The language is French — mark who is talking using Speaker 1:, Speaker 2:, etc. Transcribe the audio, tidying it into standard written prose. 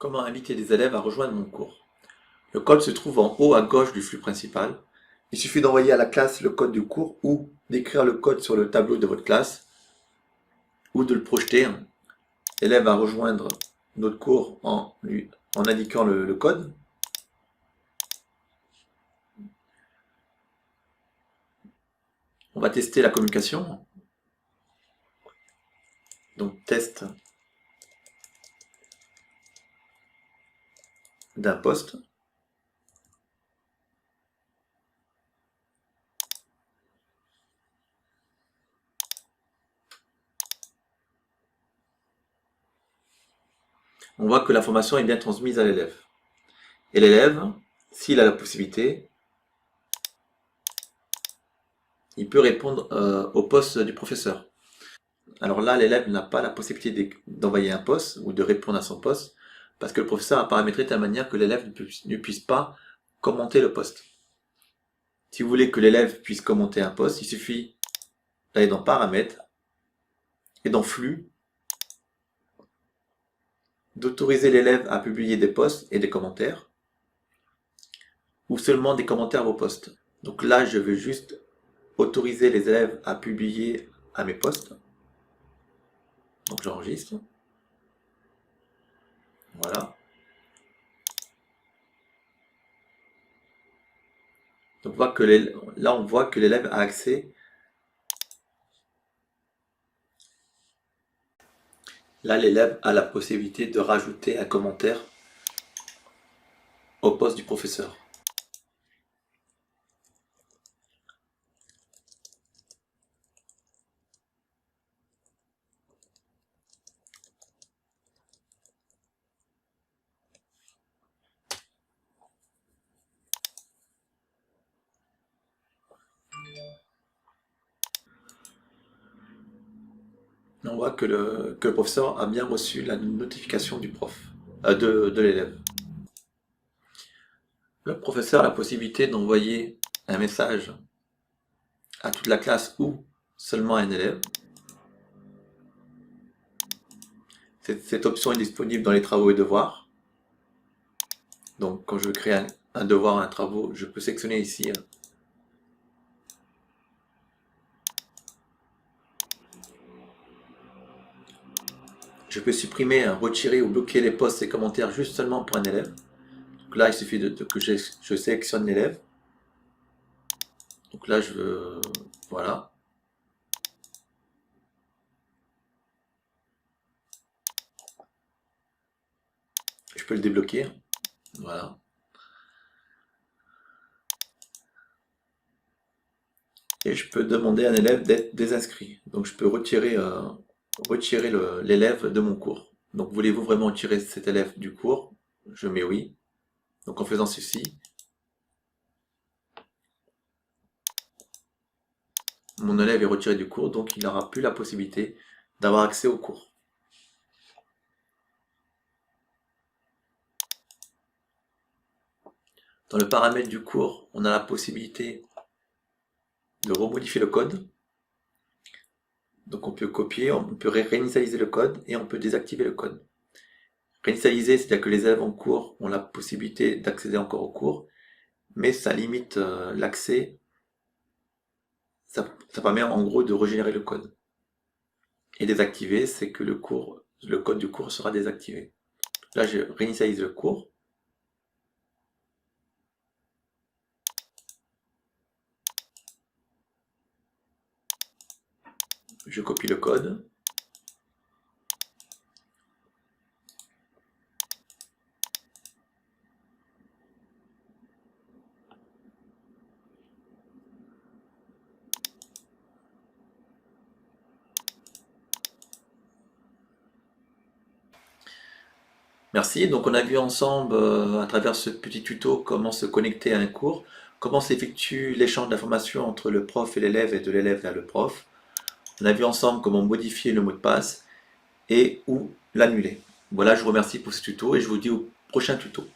Speaker 1: Comment inviter des élèves à rejoindre mon cours? Le code se trouve en haut à gauche du flux principal. Il suffit d'envoyer à la classe le code du cours ou d'écrire le code sur le tableau de votre classe ou de le projeter. L'élève va rejoindre notre cours en indiquant le code. On va tester la communication. Donc test d'un poste. On voit que l'information est bien transmise à l'élève. Et l'élève, s'il a la possibilité, il peut répondre au poste du professeur. Alors là, l'élève n'a pas la possibilité d'envoyer un poste ou de répondre à son poste parce que le professeur a paramétré de telle manière que l'élève ne puisse pas commenter le poste. Si vous voulez que l'élève puisse commenter un poste, il suffit d'aller dans Paramètres et dans Flux, d'autoriser l'élève à publier des posts et des commentaires ou seulement des commentaires à vos posts. Donc là, je vais juste autoriser les élèves à publier à mes posts. Donc j'enregistre. Voilà. Donc là, on voit que l'élève a accès. Là, l'élève a la possibilité de rajouter un commentaire au poste du professeur. On voit que le professeur a bien reçu la notification du prof, de l'élève. Le professeur a la possibilité d'envoyer un message à toute la classe ou seulement à un élève. Cette option est disponible dans les travaux et devoirs. Donc quand je veux créer un devoir, un travaux, je peux sélectionner ici. Je peux supprimer, retirer ou bloquer les posts et commentaires juste seulement pour un élève. Donc là, il suffit que je sélectionne l'élève. Donc là, je veux... Voilà. Je peux le débloquer. Voilà. Et je peux demander à un élève d'être désinscrit. Donc je peux retirer l'élève de mon cours. Donc voulez-vous vraiment retirer cet élève du cours? Je mets oui. Donc en faisant ceci, mon élève est retiré du cours, donc il n'aura plus la possibilité d'avoir accès au cours. Dans le paramètre du cours, on a la possibilité de remodifier le code. Donc on peut copier, on peut réinitialiser le code et on peut désactiver le code. Réinitialiser, c'est-à-dire que les élèves en cours ont la possibilité d'accéder encore au cours, mais ça limite l'accès. Ça permet en gros de régénérer le code. Et désactiver, c'est que le code du cours sera désactivé. Là, je réinitialise le cours. Je copie le code. Merci, donc on a vu ensemble à travers ce petit tuto comment se connecter à un cours, comment s'effectue l'échange d'informations entre le prof et l'élève de l'élève vers le prof. On a vu ensemble comment modifier le mot de passe et ou l'annuler. Voilà, je vous remercie pour ce tuto et je vous dis au prochain tuto.